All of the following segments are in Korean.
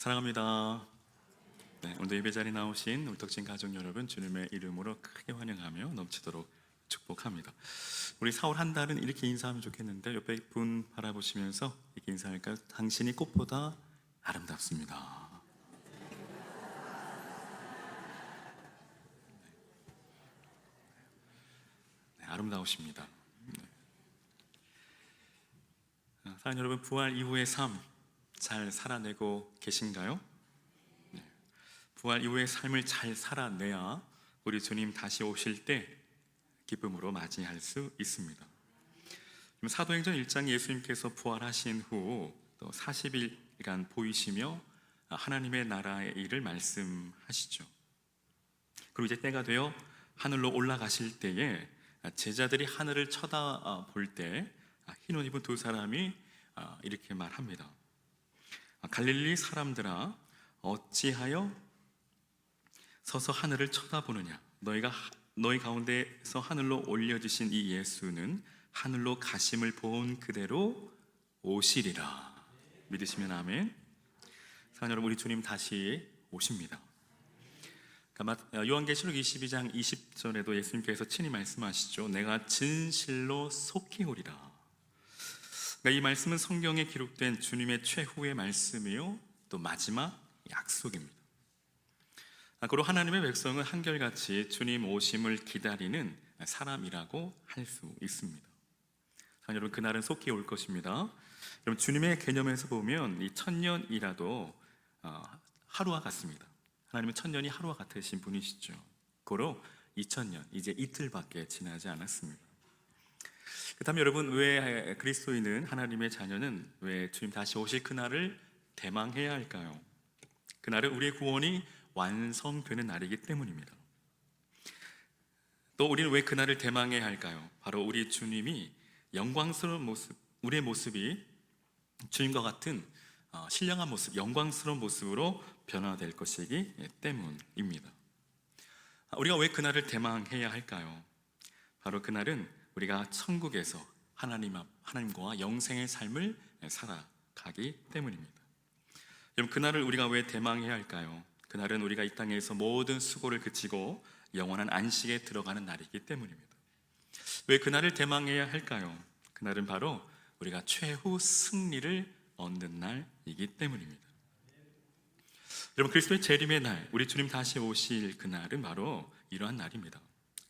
사랑합니다. 네, 오늘 예배 자리에 나오신 울덕진 가족 여러분, 주님의 이름으로 크게 환영하며 넘치도록 축복합니다. 우리 4월 한 달은 이렇게 인사하면 좋겠는데, 옆에 분 바라보시면서 이렇게 인사할까요? 당신이 꽃보다 아름답습니다. 네, 아름다우십니다. 사랑 여러분, 부활 이후의 삶 잘 살아내고 계신가요? 부활 이후의 삶을 잘 살아내야 우리 주님 다시 오실 때 기쁨으로 맞이할 수 있습니다. 사도행전 1장 예수님께서 부활하신 후 또 40일간 보이시며 하나님의 나라의 일을 말씀하시죠. 그리고 이제 때가 되어 하늘로 올라가실 때에 제자들이 하늘을 쳐다볼 때 흰옷 입은 두 사람이 이렇게 말합니다. 갈릴리 사람들아, 어찌하여 서서 하늘을 쳐다보느냐? 너희 가운데서 하늘로 올려지신 이 예수는 하늘로 가심을 본 그대로 오시리라. 믿으시면 아멘. 사랑하는 여러분, 우리 주님 다시 오십니다. 요한계시록 22장 20절에도 예수님께서 친히 말씀하시죠. 내가 진실로 속히 오리라. 이 말씀은 성경에 기록된 주님의 최후의 말씀이요, 또 마지막 약속입니다. 그리고 하나님의 백성은 한결같이 주님 오심을 기다리는 사람이라고 할 수 있습니다. 여러분, 그날은 속히 올 것입니다. 여러분, 주님의 개념에서 보면 이 천년이라도 하루와 같습니다. 하나님은 천년이 하루와 같으신 분이시죠. 고로 2000년, 이제 이틀밖에 지나지 않았습니다. 그렇다면 여러분, 왜 그리스도인은, 하나님의 자녀는 왜 주님 다시 오실 그날을 대망해야 할까요? 그날은 우리의 구원이 완성되는 날이기 때문입니다. 또 우리는 왜 그날을 대망해야 할까요? 바로 우리 주님이 영광스러운 모습, 우리의 모습이 주님과 같은 신령한 모습, 영광스러운 모습으로 변화될 것이기 때문입니다. 우리가 왜 그날을 대망해야 할까요? 바로 그날은 우리가 천국에서 하나님과 영생의 삶을 살아가기 때문입니다. 여러분, 그날을 우리가 왜 대망해야 할까요? 그날은 우리가 이 땅에서 모든 수고를 그치고 영원한 안식에 들어가는 날이기 때문입니다. 왜 그날을 대망해야 할까요? 그날은 바로 우리가 최후 승리를 얻는 날이기 때문입니다. 여러분, 그리스도의 재림의 날, 우리 주님 다시 오실 그날은 바로 이러한 날입니다.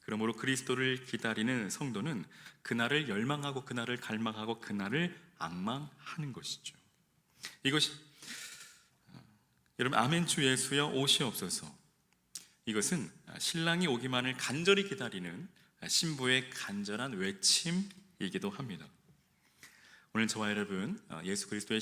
그러므로 그리스도를 기다리는 성도는 그날을 열망하고 그날을 갈망하고 그날을 앙망하는 것이죠. 이것이 여러분, 아멘 주 예수여 오시옵소서. 이것은 신랑이 오기만을 간절히 기다리는 신부의 간절한 외침이기도 합니다. 오늘 저와 여러분, 예수 그리스도의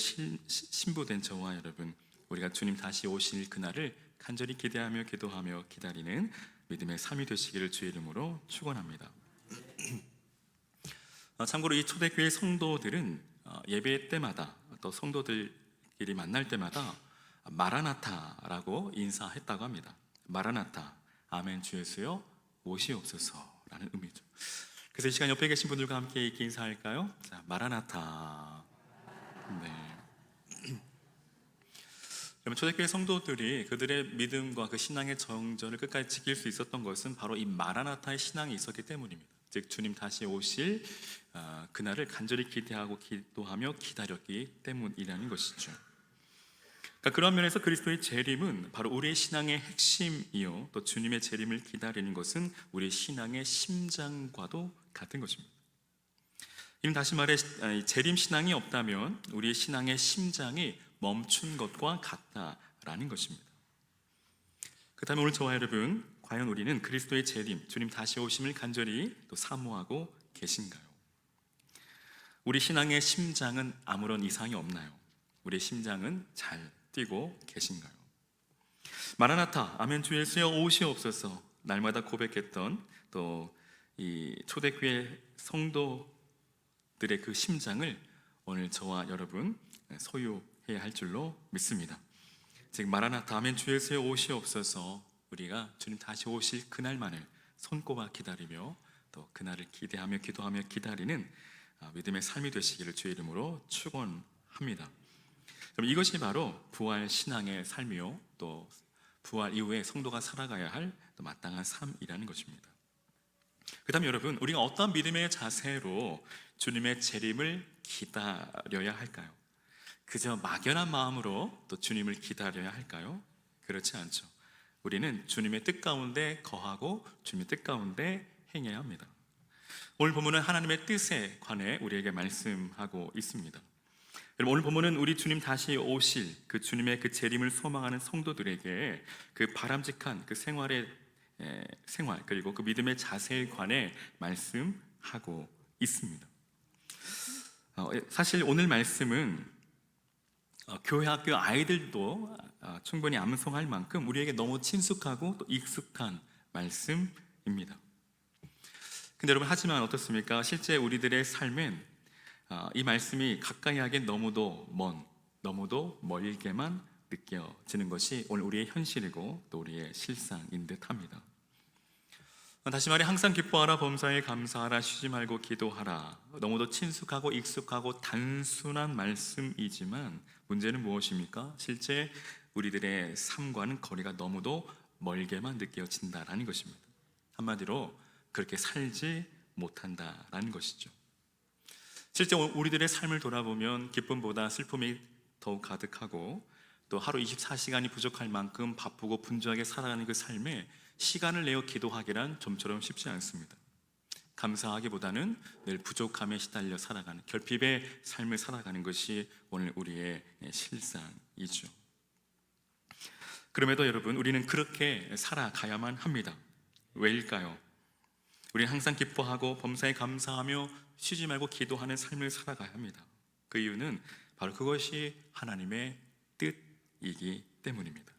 신부된 저와 여러분, 우리가 주님 다시 오실 그날을 간절히 기대하며 기도하며 기다리는 믿음의 삶이 되시기를 주의 이름으로 축원합니다. 참고로 이 초대교회 성도들은 예배 때마다 또 성도들끼리 만날 때마다 마라나타라고 인사했다고 합니다. 마라나타, 아멘 주 예수여 오시옵소서라는 의미죠. 그래서 이 시간 옆에 계신 분들과 함께 이렇게 인사할까요? 자, 마라나타. 네. 여러분, 초대교회 성도들이 그들의 믿음과 그 신앙의 정절을 끝까지 지킬 수 있었던 것은 바로 이 마라나타의 신앙이 있었기 때문입니다. 즉, 주님 다시 오실 그날을 간절히 기대하고 기도하며 기다렸기 때문이라는 것이죠. 그런 면에서 그리스도의 재림은 바로 우리의 신앙의 핵심이요, 또 주님의 재림을 기다리는 것은 우리의 신앙의 심장과도 같은 것입니다. 이는 다시 말해 재림 신앙이 없다면 우리의 신앙의 심장이 멈춘 것과 같다라는 것입니다. 그렇다면 오늘 저와 여러분, 과연 우리는 그리스도의 재림, 주님 다시 오심을 간절히 또 사모하고 계신가요? 우리 신앙의 심장은 아무런 이상이 없나요? 우리의 심장은 잘 뛰고 계신가요? 마라나타, 아멘 주 예수여 오시옵소서, 날마다 고백했던 또 이 초대교회 성도들의 그 심장을 오늘 저와 여러분 소유해야 할 줄로 믿습니다. 즉, 마라나타, 아멘 주 예수여 오시옵소서, 우리가 주님 다시 오실 그날만을 손꼽아 기다리며 또 그날을 기대하며 기도하며 기다리는 믿음의 삶이 되시기를 주의 이름으로 축원합니다. 그럼 이것이 바로 부활 신앙의 삶이요, 또 부활 이후에 성도가 살아가야 할 또 마땅한 삶이라는 것입니다. 그 다음에 여러분, 우리가 어떤 믿음의 자세로 주님의 재림을 기다려야 할까요? 그저 막연한 마음으로 또 주님을 기다려야 할까요? 그렇지 않죠. 우리는 주님의 뜻 가운데 거하고 주님의 뜻 가운데 행해야 합니다. 오늘 본문은 하나님의 뜻에 관해 우리에게 말씀하고 있습니다. 여러분, 오늘 본문은 우리 주님 다시 오실 그 주님의 그 재림을 소망하는 성도들에게 그 바람직한 그 생활 그리고 그 믿음의 자세에 관해 말씀하고 있습니다. 사실 오늘 말씀은 교회 학교 아이들도 충분히 암송할 만큼 우리에게 너무 친숙하고 또 익숙한 말씀입니다. 근데 여러분, 하지만 어떻습니까? 실제 우리들의 삶엔 이 말씀이 가까이 하기엔 너무도 너무도 멀게만 느껴지는 것이 오늘 우리의 현실이고 또 우리의 실상인 듯합니다. 다시 말해, 항상 기뻐하라, 범사에 감사하라, 쉬지 말고 기도하라. 너무도 친숙하고 익숙하고 단순한 말씀이지만 문제는 무엇입니까? 실제 우리들의 삶과는 거리가 너무도 멀게만 느껴진다라는 것입니다. 한마디로 그렇게 살지 못한다라는 것이죠. 실제 우리들의 삶을 돌아보면 기쁨보다 슬픔이 더욱 가득하고 또 하루 24시간이 부족할 만큼 바쁘고 분주하게 살아가는 그 삶에 시간을 내어 기도하기란 좀처럼 쉽지 않습니다. 감사하기보다는 늘 부족함에 시달려 살아가는 결핍의 삶을 살아가는 것이 오늘 우리의 실상이죠. 그럼에도 여러분, 우리는 그렇게 살아가야만 합니다. 왜일까요? 우리는 항상 기뻐하고 범사에 감사하며 쉬지 말고 기도하는 삶을 살아가야 합니다. 그 이유는 바로 그것이 하나님의 뜻이기 때문입니다.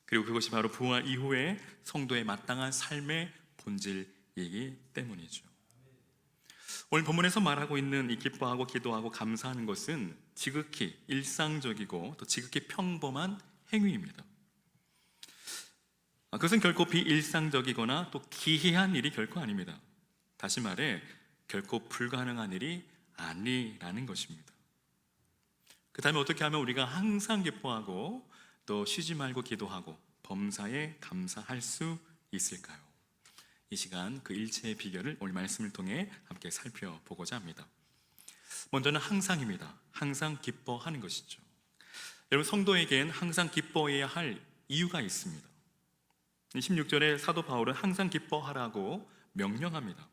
그리고 그것이 바로 부활 이후에 성도의 마땅한 삶의 본질이기 때문이죠. 오늘 본문에서 말하고 있는 이 기뻐하고 기도하고 감사하는 것은 지극히 일상적이고 또 지극히 평범한 행위입니다. 그것은 결코 비일상적이거나 또 기이한 일이 결코 아닙니다. 다시 말해 결코 불가능한 일이 아니라는 것입니다. 그 다음에 어떻게 하면 우리가 항상 기뻐하고 또 쉬지 말고 기도하고 범사에 감사할 수 있을까요? 이 시간 그 일체의 비결을 오늘 말씀을 통해 함께 살펴보고자 합니다. 먼저는 항상입니다. 항상 기뻐하는 것이죠. 여러분, 성도에겐 항상 기뻐해야 할 이유가 있습니다. 16절에 사도 바울은 항상 기뻐하라고 명령합니다.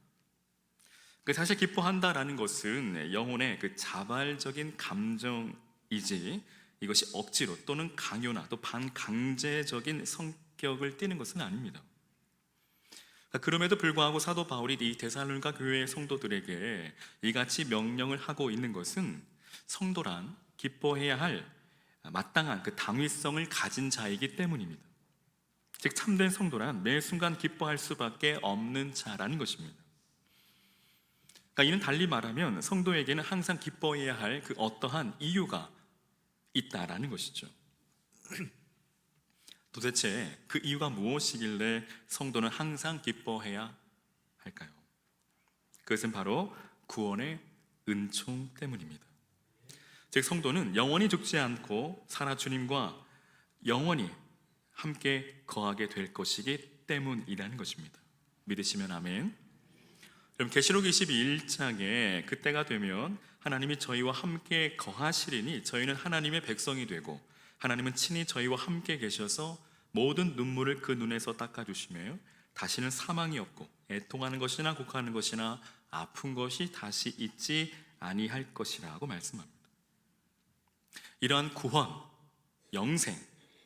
사실 기뻐한다라는 것은 영혼의 그 자발적인 감정이지 이것이 억지로 또는 강요나 또 반강제적인 성격을 띠는 것은 아닙니다. 그럼에도 불구하고 사도 바울이 이 데살로니가 교회의 성도들에게 이같이 명령을 하고 있는 것은 성도란 기뻐해야 할 마땅한 그 당위성을 가진 자이기 때문입니다. 즉 참된 성도란 매 순간 기뻐할 수밖에 없는 자라는 것입니다. 이는 달리 말하면 성도에게는 항상 기뻐해야 할 그 어떠한 이유가 있다라는 것이죠. 도대체 그 이유가 무엇이길래 성도는 항상 기뻐해야 할까요? 그것은 바로 구원의 은총 때문입니다. 즉 성도는 영원히 죽지 않고 살아 주님과 영원히 함께 거하게 될 것이기 때문이라는 것입니다. 믿으시면 아멘. 그럼 계시록 22장에 그때가 되면 하나님이 저희와 함께 거하시리니 저희는 하나님의 백성이 되고 하나님은 친히 저희와 함께 계셔서 모든 눈물을 그 눈에서 닦아주시며 다시는 사망이 없고 애통하는 것이나 곡하는 것이나 아픈 것이 다시 있지 아니할 것이라고 말씀합니다. 이러한 구원, 영생,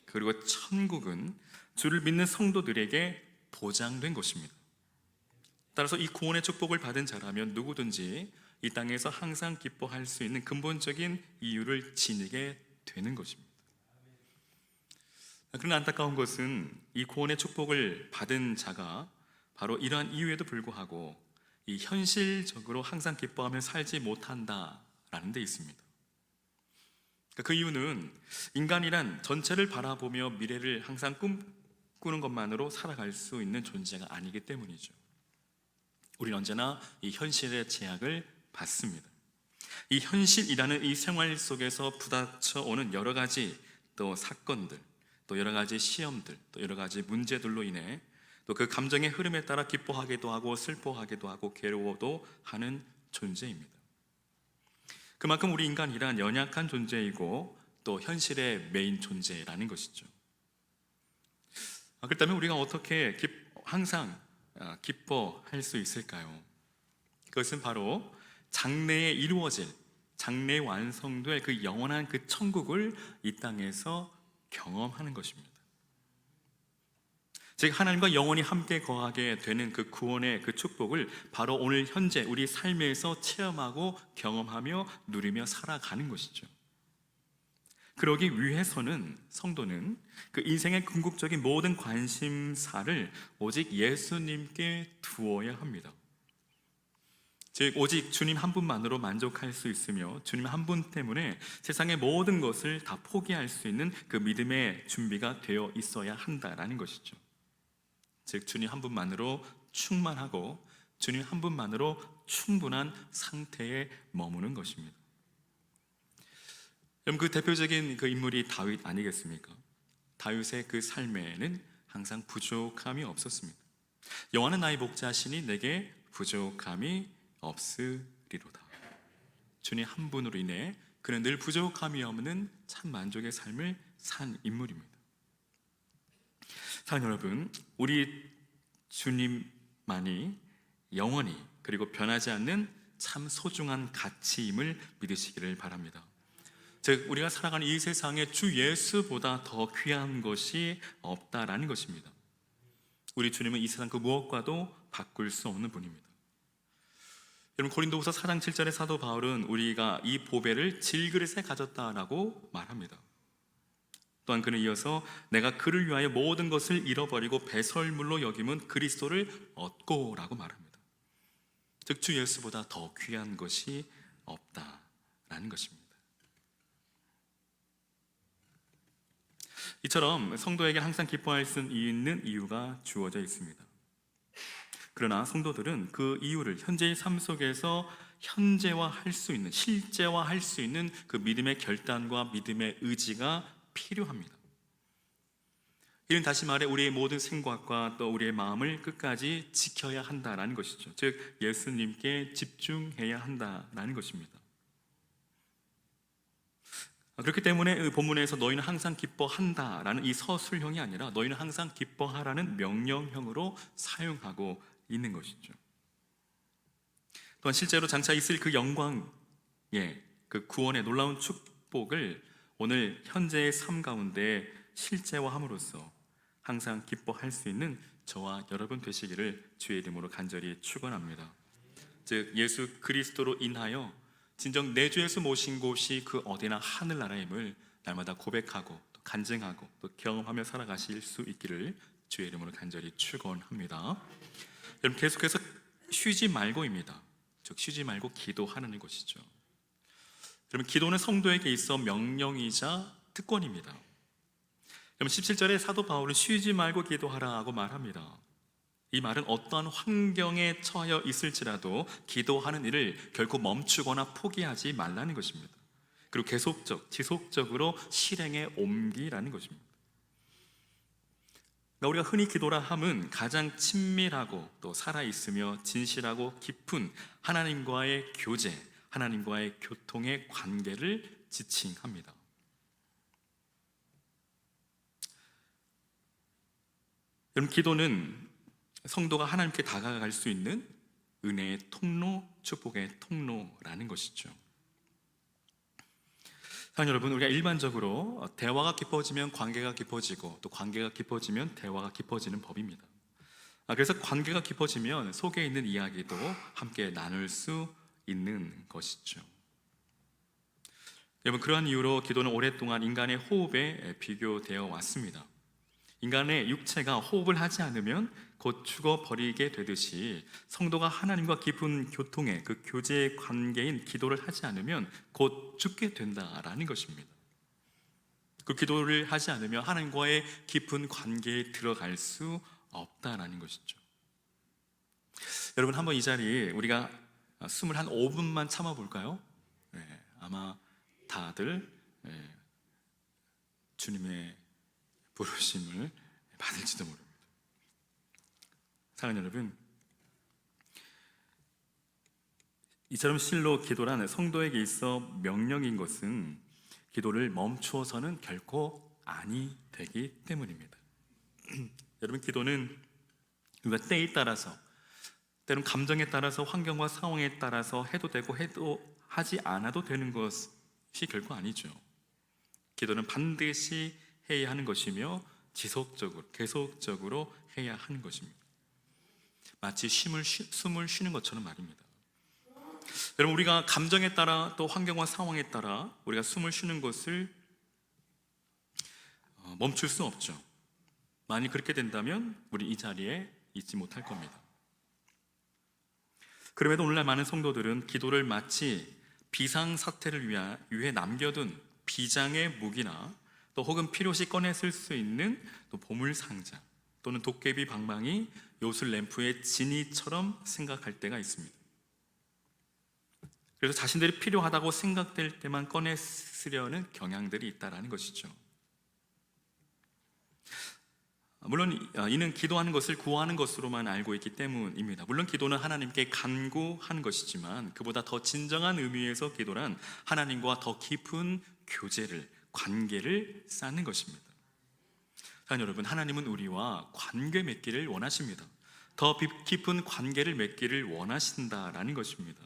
그리고 천국은 주를 믿는 성도들에게 보장된 것입니다. 따라서 이 구원의 축복을 받은 자라면 누구든지 이 땅에서 항상 기뻐할 수 있는 근본적인 이유를 지니게 되는 것입니다. 그러나 안타까운 것은 이 구원의 축복을 받은 자가 바로 이러한 이유에도 불구하고 이 현실적으로 항상 기뻐하며 살지 못한다라는 데 있습니다. 그 이유는 인간이란 전체를 바라보며 미래를 항상 꿈꾸는 것만으로 살아갈 수 있는 존재가 아니기 때문이죠. 우리는 언제나 이 현실의 제약을 받습니다. 이 현실이라는 이 생활 속에서 부닥쳐 오는 여러 가지 또 사건들, 또 여러 가지 시험들, 또 여러 가지 문제들로 인해 또 그 감정의 흐름에 따라 기뻐하기도 하고 슬퍼하기도 하고 괴로워도 하는 존재입니다. 그만큼 우리 인간이란 연약한 존재이고 또 현실의 메인 존재라는 것이죠. 그렇다면 우리가 어떻게 항상 기뻐할 수 있을까요? 그것은 바로 장래에 이루어질, 장래에 완성될 그 영원한 그 천국을 이 땅에서 경험하는 것입니다. 즉 하나님과 영원히 함께 거하게 되는 그 구원의 그 축복을 바로 오늘 현재 우리 삶에서 체험하고 경험하며 누리며 살아가는 것이죠. 그러기 위해서는 성도는 그 인생의 궁극적인 모든 관심사를 오직 예수님께 두어야 합니다. 즉 오직 주님 한 분만으로 만족할 수 있으며 주님 한 분 때문에 세상의 모든 것을 다 포기할 수 있는 그 믿음의 준비가 되어 있어야 한다라는 것이죠. 즉 주님 한 분만으로 충만하고 주님 한 분만으로 충분한 상태에 머무는 것입니다. 여러분 그 대표적인 그 인물이 다윗 아니겠습니까? 다윗의 그 삶에는 항상 부족함이 없었습니다. 여호와는 나의 목자시니 내게 부족함이 없으리로다. 주님 한 분으로 인해 그는 늘 부족함이 없는 참 만족의 삶을 산 인물입니다. 사랑하는 여러분, 우리 주님만이 영원히 그리고 변하지 않는 참 소중한 가치임을 믿으시기를 바랍니다. 즉 우리가 살아가는 이 세상에 주 예수보다 더 귀한 것이 없다라는 것입니다. 우리 주님은 이 세상 그 무엇과도 바꿀 수 없는 분입니다. 여러분 고린도후서 4장 7절의 사도 바울은 우리가 이 보배를 질그릇에 가졌다라고 말합니다. 또한 그는 이어서 내가 그를 위하여 모든 것을 잃어버리고 배설물로 여김은 그리스도를 얻고 라고 말합니다. 즉 주 예수보다 더 귀한 것이 없다라는 것입니다. 이처럼 성도에게 항상 기뻐할 수 있는 이유가 주어져 있습니다. 그러나 성도들은 그 이유를 현재의 삶 속에서 현재화할 수 있는, 실제화할 수 있는 그 믿음의 결단과 믿음의 의지가 필요합니다. 이는 다시 말해 우리의 모든 생각과 또 우리의 마음을 끝까지 지켜야 한다라는 것이죠. 즉 예수님께 집중해야 한다라는 것입니다. 그렇기 때문에 본문에서 너희는 항상 기뻐한다라는 이 서술형이 아니라 너희는 항상 기뻐하라는 명령형으로 사용하고 있는 것이죠. 또한 실제로 장차 있을 그 영광의 그 구원의 놀라운 축복을 오늘 현재의 삶 가운데 실제화함으로써 항상 기뻐할 수 있는 저와 여러분 되시기를 주의 이름으로 간절히 축원합니다. 즉 예수 그리스도로 인하여 진정 내 주에서 모신 곳이 그 어디나 하늘나라임을 날마다 고백하고 또 간증하고 또 경험하며 살아가실 수 있기를 주의 이름으로 간절히 축원합니다. 여러분 계속해서 쉬지 말고입니다. 즉 쉬지 말고 기도하는 것이죠. 여러분 기도는 성도에게 있어 명령이자 특권입니다. 여러분 17절에 사도 바울은 쉬지 말고 기도하라고 말합니다. 이 말은 어떠한 환경에 처하여 있을지라도 기도하는 일을 결코 멈추거나 포기하지 말라는 것입니다. 그리고 지속적으로 실행에 옮기라는 것입니다. 우리가 흔히 기도라 함은 가장 친밀하고 또 살아있으며 진실하고 깊은 하나님과의 교제, 하나님과의 교통의 관계를 지칭합니다. 여러분 기도는 성도가 하나님께 다가갈 수 있는 은혜의 통로, 축복의 통로라는 것이죠. 사랑하는 여러분, 우리가 일반적으로 대화가 깊어지면 관계가 깊어지고 또 관계가 깊어지면 대화가 깊어지는 법입니다. 그래서 관계가 깊어지면 속에 있는 이야기도 함께 나눌 수 있는 것이죠. 여러분 그러한 이유로 기도는 오랫동안 인간의 호흡에 비교되어 왔습니다. 인간의 육체가 호흡을 하지 않으면 곧 죽어버리게 되듯이 성도가 하나님과 깊은 교통의 그 교제의 관계인 기도를 하지 않으면 곧 죽게 된다라는 것입니다. 그 기도를 하지 않으면 하나님과의 깊은 관계에 들어갈 수 없다라는 것이죠. 여러분 한번 이 자리에 우리가 숨을 한 5분만 참아볼까요? 아마 다들 주님의 부르심을 받을지도 모릅니다. 사랑하는 여러분, 이처럼 실로 기도란 성도에게 있어 명령인 것은 기도를 멈추어서는 결코 아니 되기 때문입니다. 여러분, 기도는 우리가 때에 따라서, 때론 감정에 따라서, 환경과 상황에 따라서 해도 되고 해도 하지 않아도 되는 것이 결코 아니죠. 기도는 반드시 해야 하는 것이며 지속적으로, 계속적으로 해야 하는 것입니다. 마치 숨을 쉬는 것처럼 말입니다. 여러분, 우리가 감정에 따라 또 환경과 상황에 따라 우리가 숨을 쉬는 것을 멈출 수 없죠. 만약 그렇게 된다면 우리 이 자리에 있지 못할 겁니다. 그럼에도 오늘날 많은 성도들은 기도를 마치 비상사태를 위해 남겨둔 비장의 무기나 또 혹은 필요시 꺼내 쓸 수 있는 또 보물상자 또는 도깨비 방망이, 요술 램프의 지니처럼 생각할 때가 있습니다. 그래서 자신들이 필요하다고 생각될 때만 꺼내 쓰려는 경향들이 있다는 것이죠. 물론 이는 기도하는 것을 구하는 것으로만 알고 있기 때문입니다. 물론 기도는 하나님께 간구하는 것이지만 그보다 더 진정한 의미에서 기도란 하나님과 더 깊은 교제를, 관계를 쌓는 것입니다. 사랑하는 여러분, 하나님은 우리와 관계 맺기를 원하십니다. 더 깊은 관계를 맺기를 원하신다라는 것입니다.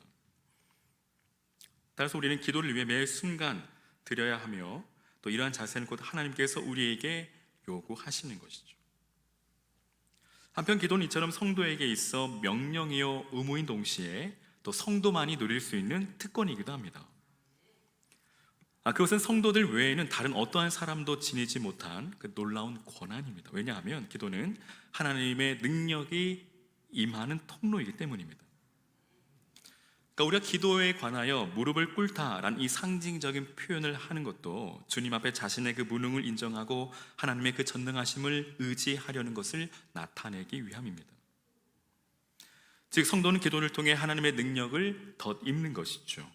따라서 우리는 기도를 위해 매 순간 드려야 하며 또 이러한 자세는 곧 하나님께서 우리에게 요구하시는 것이죠. 한편 기도는 이처럼 성도에게 있어 명령이요 의무인 동시에 또 성도만이 누릴 수 있는 특권이기도 합니다. 그것은 성도들 외에는 다른 어떠한 사람도 지니지 못한 그 놀라운 권한입니다. 왜냐하면 기도는 하나님의 능력이 임하는 통로이기 때문입니다. 그러니까 우리가 기도에 관하여 무릎을 꿇다라는 이 상징적인 표현을 하는 것도 주님 앞에 자신의 그 무능을 인정하고 하나님의 그 전능하심을 의지하려는 것을 나타내기 위함입니다. 즉 성도는 기도를 통해 하나님의 능력을 덧입는 것이죠.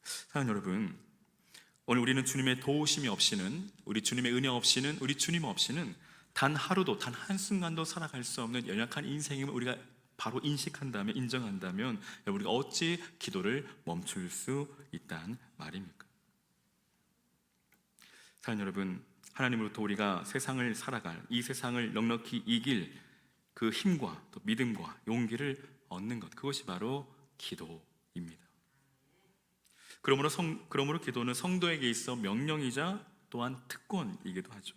사랑하는 여러분, 오늘 우리는 주님의 도우심이 없이는, 우리 주님의 은혜 없이는, 우리 주님 없이는 단 하루도, 단 한순간도 살아갈 수 없는 연약한 인생임을 우리가 바로 인식한다면, 인정한다면 우리가 어찌 기도를 멈출 수 있단 말입니까? 사랑하는 여러분, 하나님으로부터 우리가 세상을 살아갈, 이 세상을 넉넉히 이길 그 힘과 또 믿음과 용기를 얻는 것, 그것이 바로 기도입니다. 그러므로 기도는 성도에게 있어 명령이자 또한 특권이기도 하죠.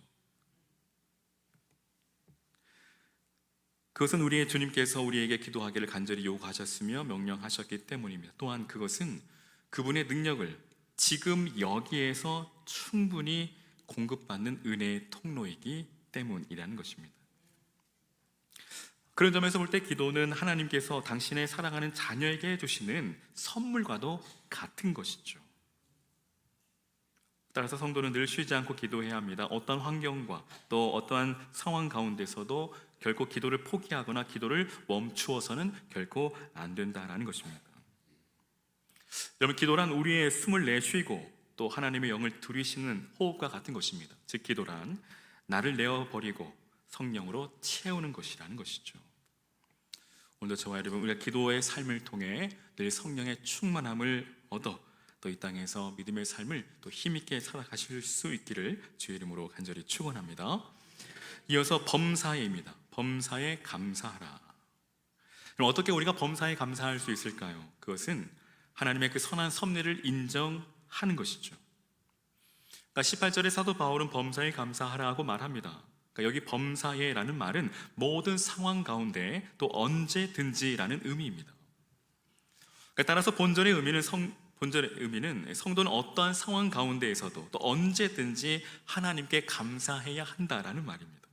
그것은 우리의 주님께서 우리에게 기도하기를 간절히 요구하셨으며 명령하셨기 때문입니다. 또한 그것은 그분의 능력을 지금 여기에서 충분히 공급받는 은혜의 통로이기 때문이라는 것입니다. 그런 점에서 볼 때 기도는 하나님께서 당신의 사랑하는 자녀에게 해주시는 선물과도 같은 것이죠. 따라서 성도는 늘 쉬지 않고 기도해야 합니다. 어떠한 환경과 또 어떠한 상황 가운데서도 결코 기도를 포기하거나 기도를 멈추어서는 결코 안 된다는 것입니다. 여러분, 기도란 우리의 숨을 내쉬고 또 하나님의 영을 들이쉬는 호흡과 같은 것입니다. 즉 기도란 나를 내어버리고 성령으로 채우는 것이라는 것이죠. 오늘도 저와 여러분, 우리가 기도의 삶을 통해 늘 성령의 충만함을 얻어 또 이 땅에서 믿음의 삶을 또 힘있게 살아가실 수 있기를 주의 이름으로 간절히 축원합니다. 이어서 범사에입니다. 범사에 감사하라. 그럼 어떻게 우리가 범사에 감사할 수 있을까요? 그것은 하나님의 그 선한 섭리를 인정하는 것이죠. 그러니까 18절에 사도 바울은 범사에 감사하라고 말합니다. 그러니까 여기 범사에라는 말은 모든 상황 가운데 또 언제든지라는 의미입니다. 그러니까 따라서 본절의 의미는 성도는 어떠한 상황 가운데에서도 또 언제든지 하나님께 감사해야 한다라는 말입니다.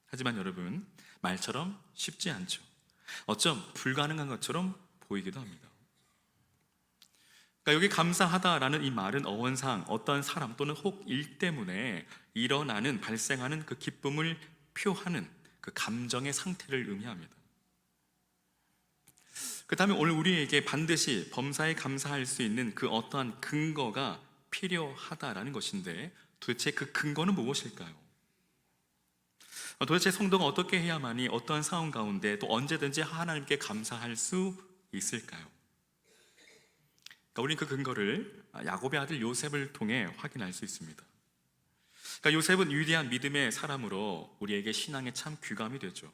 하지만 여러분, 말처럼 쉽지 않죠. 어쩜 불가능한 것처럼 보이기도 합니다. 그러니까 여기 감사하다라는 이 말은 어원상 어떠한 사람 또는 혹 일 때문에 일어나는, 발생하는 그 기쁨을 표하는 그 감정의 상태를 의미합니다. 그렇다면 오늘 우리에게 반드시 범사에 감사할 수 있는 그 어떠한 근거가 필요하다라는 것인데, 도대체 그 근거는 무엇일까요? 도대체 성도가 어떻게 해야만이 어떠한 상황 가운데 또 언제든지 하나님께 감사할 수 있을까요? 우리는 그 근거를 야곱의 아들 요셉을 통해 확인할 수 있습니다. 요셉은 위대한 믿음의 사람으로 우리에게 신앙에 참 귀감이 되죠.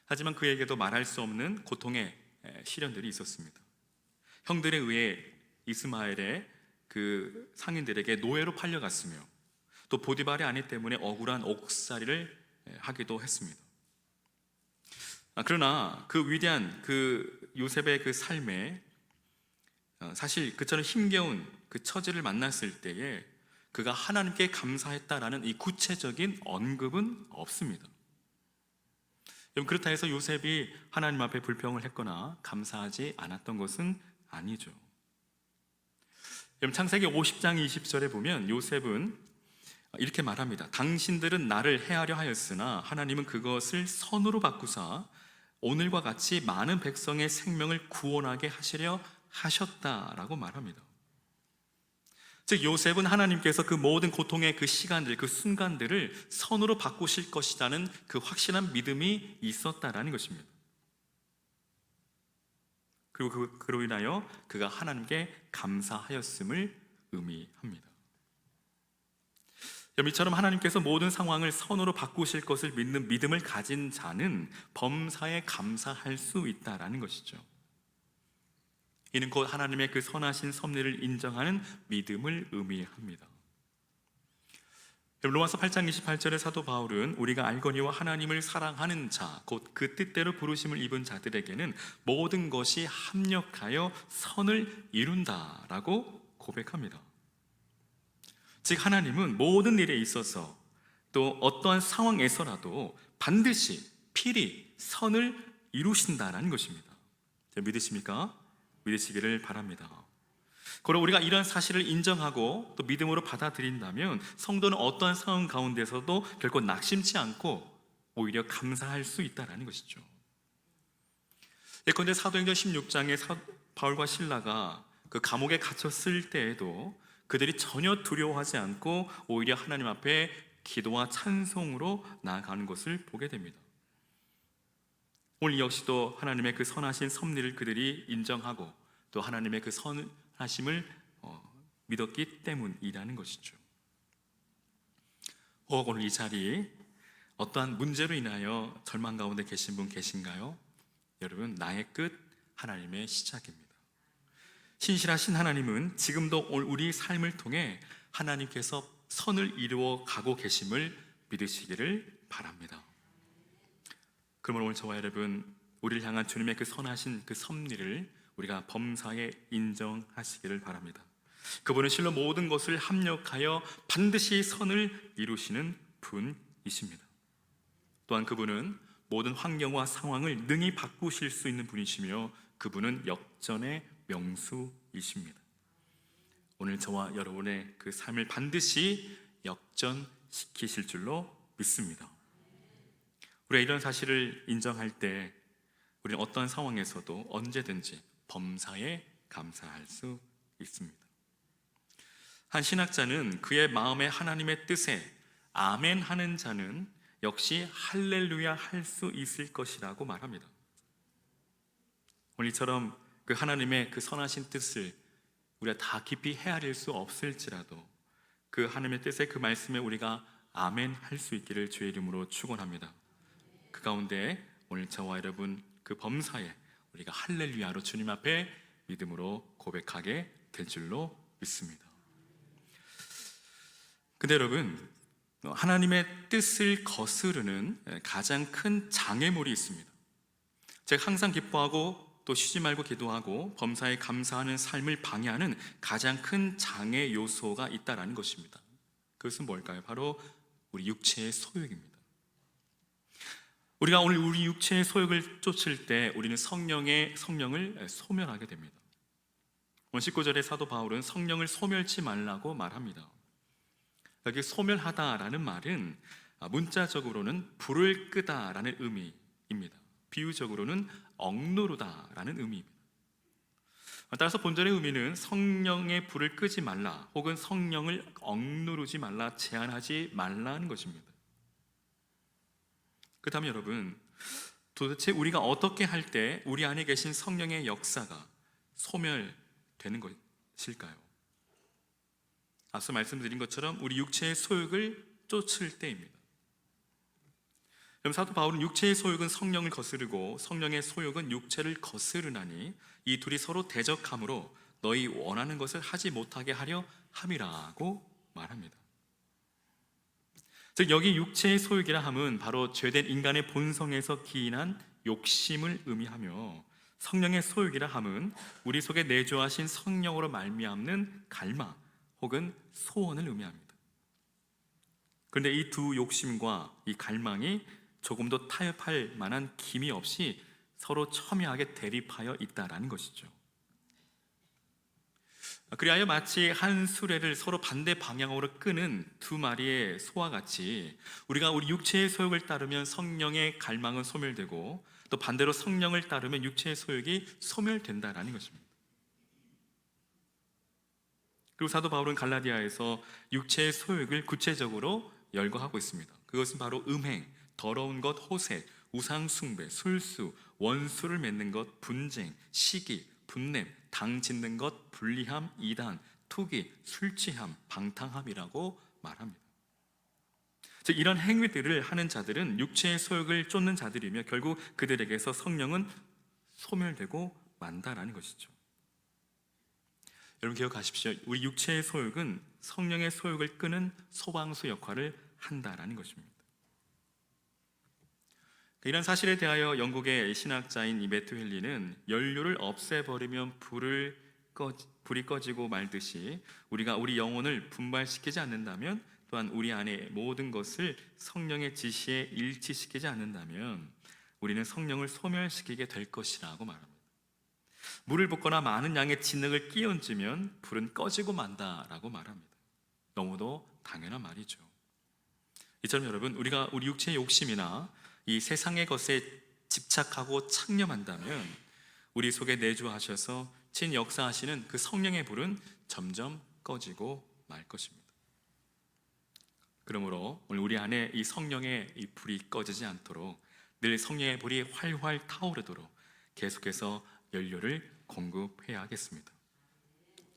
하지만 그에게도 말할 수 없는 고통의 시련들이 있었습니다. 형들에 의해 이스마엘의 그 상인들에게 노예로 팔려갔으며, 또 보디발의 아내 때문에 억울한 옥살이를 하기도 했습니다. 그러나 그 위대한 그 요셉의 그 삶에 사실 그처럼 힘겨운 그 처지를 만났을 때에 그가 하나님께 감사했다라는 이 구체적인 언급은 없습니다. 그렇다 해서 요셉이 하나님 앞에 불평을 했거나 감사하지 않았던 것은 아니죠. 창세기 50장 20절에 보면 요셉은 이렇게 말합니다. 당신들은 나를 해하려 하였으나 하나님은 그것을 선으로 바꾸사 오늘과 같이 많은 백성의 생명을 구원하게 하시려 하셨다라고 말합니다. 즉 요셉은 하나님께서 그 모든 고통의 그 시간들, 그 순간들을 선으로 바꾸실 것이라는 그 확실한 믿음이 있었다라는 것입니다. 그리고 그로 인하여 그가 하나님께 감사하였음을 의미합니다. 이처럼 하나님께서 모든 상황을 선으로 바꾸실 것을 믿는 믿음을 가진 자는 범사에 감사할 수 있다라는 것이죠. 이는 곧 하나님의 그 선하신 섭리를 인정하는 믿음을 의미합니다. 로마서 8장 28절의 사도 바울은 우리가 알거니와 하나님을 사랑하는 자, 곧 그 뜻대로 부르심을 입은 자들에게는 모든 것이 합력하여 선을 이룬다라고 고백합니다. 즉 하나님은 모든 일에 있어서 또 어떠한 상황에서라도 반드시 필히 선을 이루신다라는 것입니다. 믿으십니까? 믿으시기를 바랍니다. 그리고 우리가 이런 사실을 인정하고 또 믿음으로 받아들인다면 성도는 어떠한 상황 가운데서도 결코 낙심치 않고 오히려 감사할 수 있다는 것이죠. 예컨대 사도행전 16장에 바울과 실라가 그 감옥에 갇혔을 때에도 그들이 전혀 두려워하지 않고 오히려 하나님 앞에 기도와 찬송으로 나아가는 것을 보게 됩니다. 오늘 역시도 하나님의 그 선하신 섭리를 그들이 인정하고 또 하나님의 그 선하심을 믿었기 때문이라는 것이죠. 혹 오늘 이 자리에 어떠한 문제로 인하여 절망 가운데 계신 분 계신가요? 여러분, 나의 끝 하나님의 시작입니다. 신실하신 하나님은 지금도 우리 삶을 통해 하나님께서 선을 이루어 가고 계심을 믿으시기를 바랍니다. 그러면 오늘 저와 여러분, 우리를 향한 주님의 그 선하신 그 섭리를 우리가 범사에 인정하시기를 바랍니다. 그분은 실로 모든 것을 합력하여 반드시 선을 이루시는 분이십니다. 또한 그분은 모든 환경과 상황을 능히 바꾸실 수 있는 분이시며 그분은 역전의 명수이십니다. 오늘 저와 여러분의 그 삶을 반드시 역전시키실 줄로 믿습니다. 우리가 이런 사실을 인정할 때 우리는 어떠한 상황에서도 언제든지 범사에 감사할 수 있습니다. 한 신학자는 그의 마음에 하나님의 뜻에 아멘 하는 자는 역시 할렐루야 할 수 있을 것이라고 말합니다. 오늘 이처럼 그 하나님의 그 선하신 뜻을 우리가 다 깊이 헤아릴 수 없을지라도 그 하나님의 뜻의 그 말씀에 우리가 아멘 할 수 있기를 주의 이름으로 축원합니다. 그 가운데 오늘 저와 여러분 그 범사에 우리가 할렐루야로 주님 앞에 믿음으로 고백하게 될 줄로 믿습니다. 근데 여러분, 하나님의 뜻을 거스르는 가장 큰 장애물이 있습니다. 제가 항상 기뻐하고 또 쉬지 말고 기도하고 범사에 감사하는 삶을 방해하는 가장 큰 장애 요소가 있다라는 것입니다. 그것은 뭘까요? 바로 우리 육체의 소욕입니다. 우리가 오늘 우리 육체의 소욕을 쫓을 때 우리는 성령을 소멸하게 됩니다. 19절에 사도 바울은 성령을 소멸치 말라고 말합니다. 여기 소멸하다라는 말은 문자적으로는 불을 끄다라는 의미입니다. 비유적으로는 억누르다라는 의미입니다. 따라서 본절의 의미는 성령의 불을 끄지 말라, 혹은 성령을 억누르지 말라, 제한하지 말라는 것입니다. 그렇다면 여러분, 도대체 우리가 어떻게 할 때 우리 안에 계신 성령의 역사가 소멸되는 것일까요? 앞서 말씀드린 것처럼 우리 육체의 소욕을 쫓을 때입니다. 그럼 사도 바울은 육체의 소욕은 성령을 거스르고 성령의 소욕은 육체를 거스르나니 이 둘이 서로 대적함으로 너희 원하는 것을 하지 못하게 하려 함이라고 말합니다. 즉 여기 육체의 소욕이라 함은 바로 죄된 인간의 본성에서 기인한 욕심을 의미하며, 성령의 소욕이라 함은 우리 속에 내주하신 성령으로 말미암는 갈망 혹은 소원을 의미합니다. 그런데 이 두 욕심과 이 갈망이 조금도 타협할 만한 기미 없이 서로 첨예하게 대립하여 있다라는 것이죠. 그리하여 마치 한 수레를 서로 반대 방향으로 끄는 두 마리의 소와 같이 우리가 우리 육체의 소욕을 따르면 성령의 갈망은 소멸되고, 또 반대로 성령을 따르면 육체의 소욕이 소멸된다라는 것입니다. 그리고 사도 바울은 갈라디아에서 육체의 소욕을 구체적으로 열거하고 있습니다. 그것은 바로 음행, 더러운 것, 호색, 우상숭배, 술수, 원수를 맺는 것, 분쟁, 시기, 분냄, 당 짓는 것, 불리함, 이단, 투기, 술취함, 방탕함이라고 말합니다. 즉 이런 행위들을 하는 자들은 육체의 소욕을 쫓는 자들이며 결국 그들에게서 성령은 소멸되고 만다라는 것이죠. 여러분 기억하십시오. 우리 육체의 소욕은 성령의 소욕을 끄는 소방수 역할을 한다라는 것입니다. 이런 사실에 대하여 영국의 신학자인 이 매튜 헨리는 연료를 없애버리면 불이 꺼지고 말듯이 우리가 우리 영혼을 분발시키지 않는다면, 또한 우리 안에 모든 것을 성령의 지시에 일치시키지 않는다면 우리는 성령을 소멸시키게 될 것이라고 말합니다. 물을 붓거나 많은 양의 진흙을 끼얹으면 불은 꺼지고 만다라고 말합니다. 너무도 당연한 말이죠. 이처럼 여러분, 우리가 우리 육체의 욕심이나 이 세상의 것에 집착하고 창념한다면 우리 속에 내주하셔서 진역사하시는 그 성령의 불은 점점 꺼지고 말 것입니다. 그러므로 오늘 우리 안에 이 성령의 이 불이 꺼지지 않도록 늘 성령의 불이 활활 타오르도록 계속해서 연료를 공급해야겠습니다.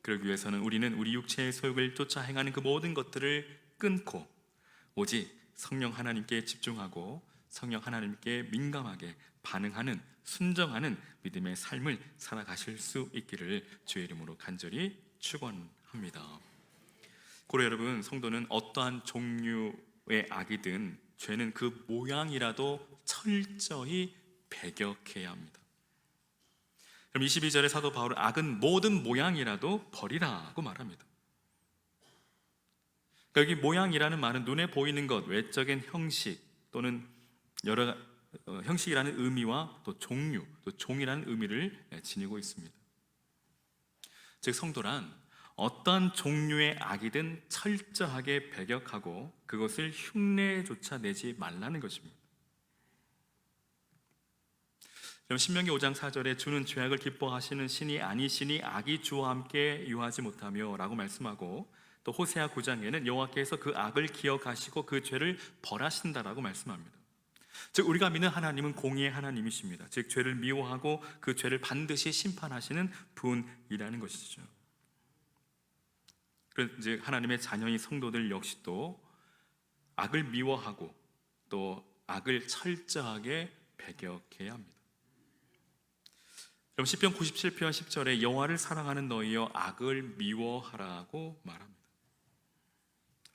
그러기 위해서는 우리는 우리 육체의 소욕을 쫓아 행하는 그 모든 것들을 끊고 오직 성령 하나님께 집중하고 성령 하나님께 민감하게 반응하는, 순정하는 믿음의 삶을 살아가실 수 있기를 주의 이름으로 간절히 축원합니다. 고로 여러분, 성도는 어떠한 종류의 악이든 죄는 그 모양이라도 철저히 배격해야 합니다. 그럼 22절에 사도 바울은 악은 모든 모양이라도 버리라고 말합니다. 그러니까 여기 모양이라는 말은 눈에 보이는 것, 외적인 형식 또는 여러 형식이라는 의미와 또 종류, 또 종이라는 의미를 지니고 있습니다. 즉 성도란 어떠한 종류의 악이든 철저하게 배격하고 그것을 흉내조차 내지 말라는 것입니다. 신명기 5장 4절에 주는 죄악을 기뻐하시는 신이 아니시니 악이 주와 함께 유하지 못하며 라고 말씀하고, 또 호세아 9장에는 여호와께서 그 악을 기억하시고 그 죄를 벌하신다라고 말씀합니다. 즉 우리가 믿는 하나님은 공의의 하나님이십니다. 즉 죄를 미워하고 그 죄를 반드시 심판하시는 분이라는 것이죠. 즉 하나님의 자녀인 성도들 역시 또 악을 미워하고 또 악을 철저하게 배격해야 합니다. 그럼 시편 97편 10절에 여호와를 사랑하는 너희여 악을 미워하라고 말합니다.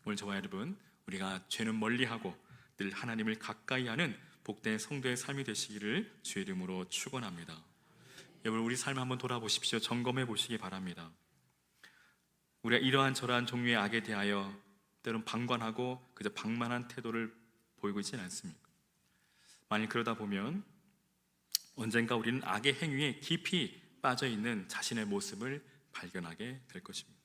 오늘 저와 여러분, 우리가 죄는 멀리하고 늘 하나님을 가까이 하는 복된 성도의 삶이 되시기를 주의 이름으로 축원합니다. 여러분, 우리 삶 한번 돌아보십시오. 점검해 보시기 바랍니다. 우리가 이러한 저러한 종류의 악에 대하여 때론 방관하고 그저 방만한 태도를 보이고 있지는 않습니까? 만일 그러다 보면 언젠가 우리는 악의 행위에 깊이 빠져있는 자신의 모습을 발견하게 될 것입니다.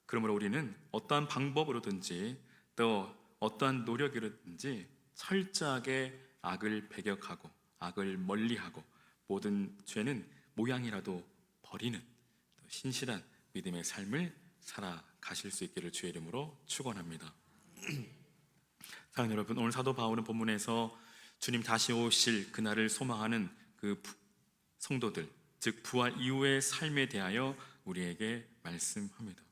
그러므로 우리는 어떠한 방법으로든지 또 어떠한 노력이든지 철저하게 악을 배격하고 악을 멀리하고 모든 죄는 모양이라도 버리는 신실한 믿음의 삶을 살아가실 수 있기를 주의 이름으로 축원합니다. 사랑하는 여러분, 오늘 사도 바울은 본문에서 주님 다시 오실 그날을 소망하는 그 성도들, 즉 부활 이후의 삶에 대하여 우리에게 말씀합니다.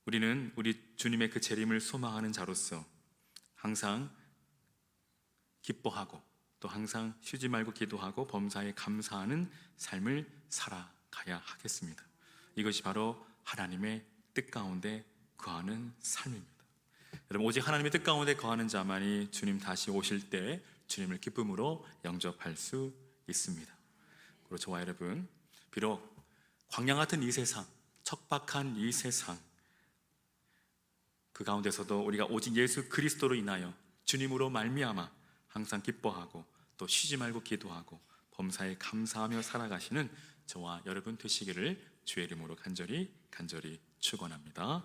우리는 우리 주님의 그 재림을 소망하는 자로서 항상 기뻐하고 또 항상 쉬지 말고 기도하고 범사에 감사하는 삶을 살아가야 하겠습니다. 이것이 바로 하나님의 뜻 가운데 거하는 삶입니다. 여러분, 오직 하나님의 뜻 가운데 거하는 자만이 주님 다시 오실 때 주님을 기쁨으로 영접할 수 있습니다. 그리고 저와 여러분, 비록 광야 같은 이 세상, 척박한 이 세상, 그 가운데서도 우리가 오직 예수 그리스도로 인하여 주님으로 말미암아 항상 기뻐하고 또 쉬지 말고 기도하고 범사에 감사하며 살아가시는 저와 여러분 되시기를 주의 이름으로 간절히 축원합니다.